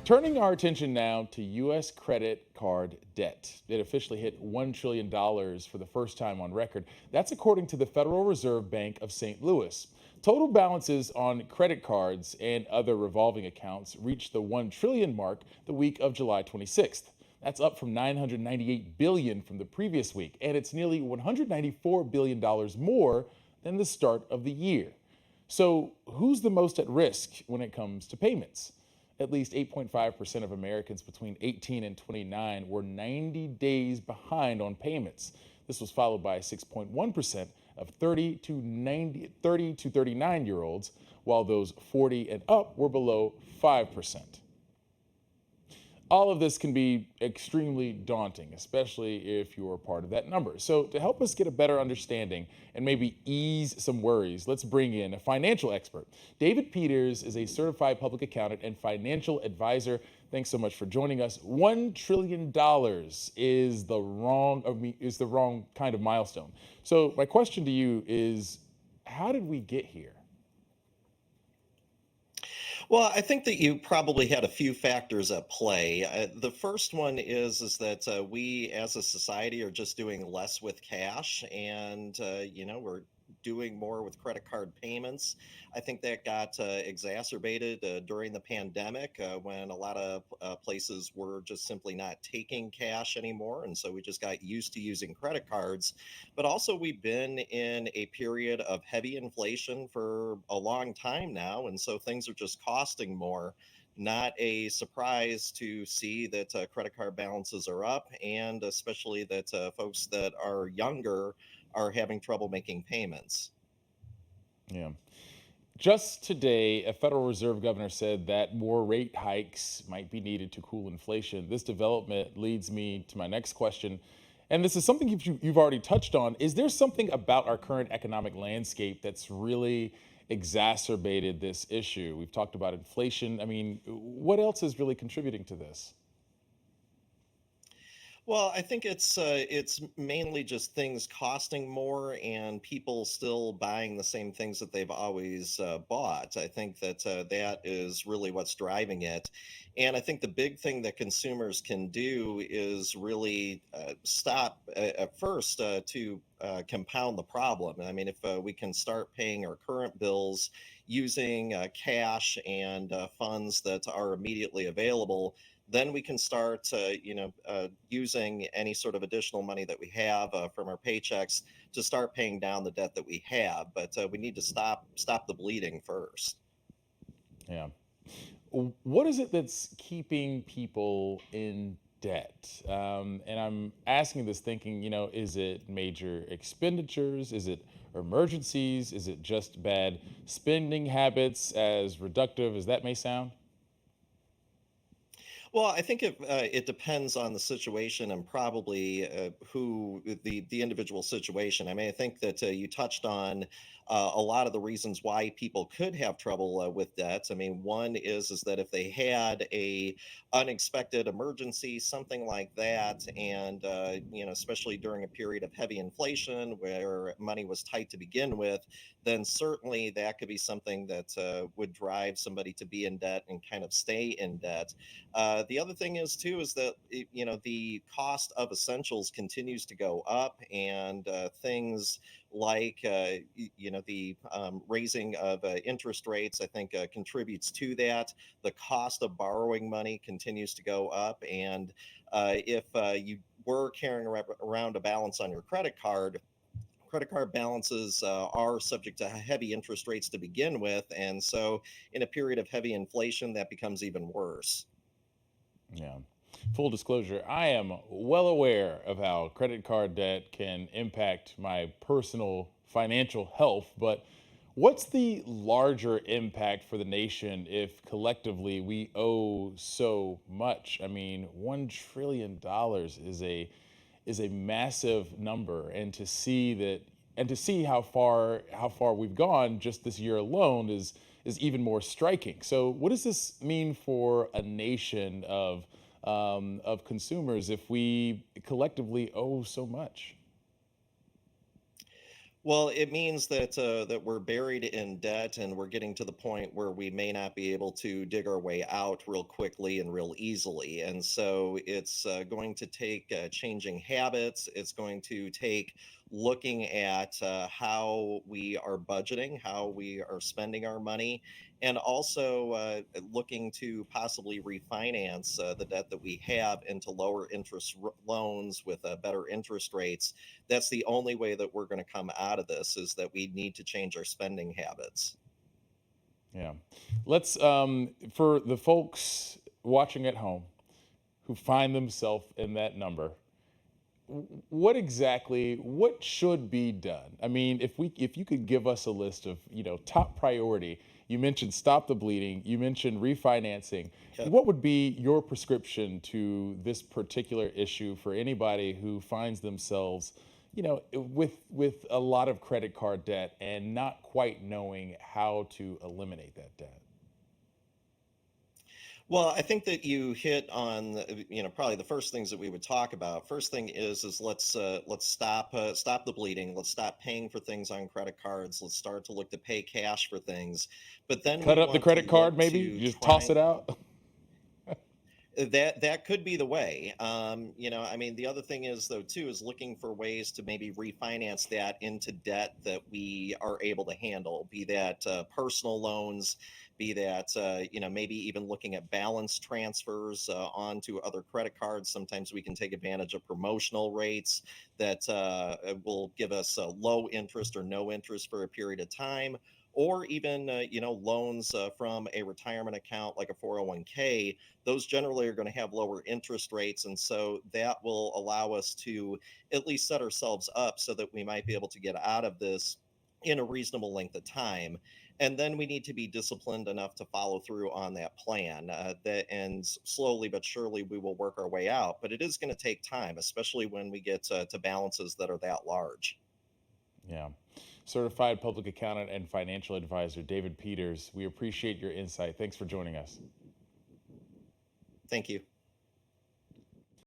Turning our attention now to U.S. credit card debt. It officially hit $1 trillion for the first time on record. That's according to the Federal Reserve Bank of St. Louis. Total balances on credit cards and other revolving accounts reached the 1 trillion mark the week of July 26th. That's up from 998 billion from the previous week, and it's nearly $194 billion more than the start of the year. So, who's the most at risk when it comes to payments? At least 8.5% of Americans between 18 and 29 were 90 days behind on payments. This was followed by 6.1% of 30 to 39-year-olds, while those 40 and up were below 5%. All of this can be extremely daunting, especially if you're part of that number. So, to help us get a better understanding and maybe ease some worries, let's bring in a financial expert. David Peters is a certified public accountant and financial advisor. Thanks so much for joining us. $1 trillion is the wrong kind of milestone. So, my question to you is, how did we get here? Well, I think that you probably had a few factors at play. The first one is that we as a society are just doing less with cash, and we're doing more with credit card payments. I think that got exacerbated during the pandemic when a lot of places were just simply not taking cash anymore, and so we just got used to using credit cards. But also, we've been in a period of heavy inflation for a long time now, and so things are just costing more. Not a surprise to see that credit card balances are up, and especially that folks that are younger are having trouble making payments. Yeah. Just today, a Federal Reserve governor said that more rate hikes might be needed to cool inflation. This development leads me to my next question. And this is something you've already touched on. Is there something about our current economic landscape that's really exacerbated this issue? We've talked about inflation. I mean, what else is really contributing to this? Well, I think it's mainly just things costing more and people still buying the same things that they've always bought. I think that that is really what's driving it. And I think the big thing that consumers can do is really stop at first to compound the problem. I mean, if we can start paying our current bills using cash and funds that are immediately available, then we can start, using any sort of additional money that we have from our paychecks to start paying down the debt that we have. But we need to stop the bleeding first. Yeah. What is it that's keeping people in debt? And I'm asking this thinking, is it major expenditures? Is it emergencies? Is it just bad spending habits, as reductive as that may sound? Well, I think it depends on the situation and probably who the individual situation. I mean, I think that you touched on a lot of the reasons why people could have trouble with debts. I mean, one is that if they had a unexpected emergency, something like that, and especially during a period of heavy inflation where money was tight to begin with, then certainly that could be something that would drive somebody to be in debt and kind of stay in debt. The other thing is too is that the cost of essentials continues to go up, and things like the raising of interest rates, I think, contributes to that. The cost of borrowing money continues to go up, and if you were carrying around a balance on your credit card balances are subject to heavy interest rates to begin with. And so, in a period of heavy inflation, that becomes even worse. Yeah. Full disclosure, I am well aware of how credit card debt can impact my personal financial health, but what's the larger impact for the nation if collectively we owe so much? I mean, $1 trillion is a massive number, and to see how far we've gone just this year alone is even more striking. So, what does this mean for a nation of consumers if we collectively owe so much? Well, it means that we're buried in debt and we're getting to the point where we may not be able to dig our way out real quickly and real easily. And so it's going to take changing habits. It's going to take looking at how we are budgeting, how we are spending our money, and also looking to possibly refinance the debt that we have into lower interest loans with better interest rates. That's the only way that we're going to come out of this, is that we need to change our spending habits. Yeah. Let's, for the folks watching at home who find themselves in that number, what exactly, what should be done? I mean, if you could give us a list of, top priority. You mentioned stop the bleeding, you mentioned refinancing. Yep. What would be your prescription to this particular issue for anybody who finds themselves, with a lot of credit card debt and not quite knowing how to eliminate that debt? Well, I think that you hit on probably the first things that we would talk about. First thing is let's stop the bleeding. Let's stop paying for things on credit cards. Let's start to look to pay cash for things. But then Cut we up the want to credit card, look maybe to just toss try. it out. That could be the way. I mean, the other thing is though too is looking for ways to maybe refinance that into debt that we are able to handle, be that personal loans, be that maybe even looking at balance transfers onto other credit cards. Sometimes we can take advantage of promotional rates that will give us low interest or no interest for a period of time, or even loans from a retirement account like a 401k. Those generally are going to have lower interest rates. And so that will allow us to at least set ourselves up so that we might be able to get out of this in a reasonable length of time. And then we need to be disciplined enough to follow through on that plan. And slowly but surely we will work our way out. But it is going to take time, especially when we get to balances that are that large. Yeah. Certified public accountant and financial advisor David Peters, we appreciate your insight. Thanks for joining us. Thank you.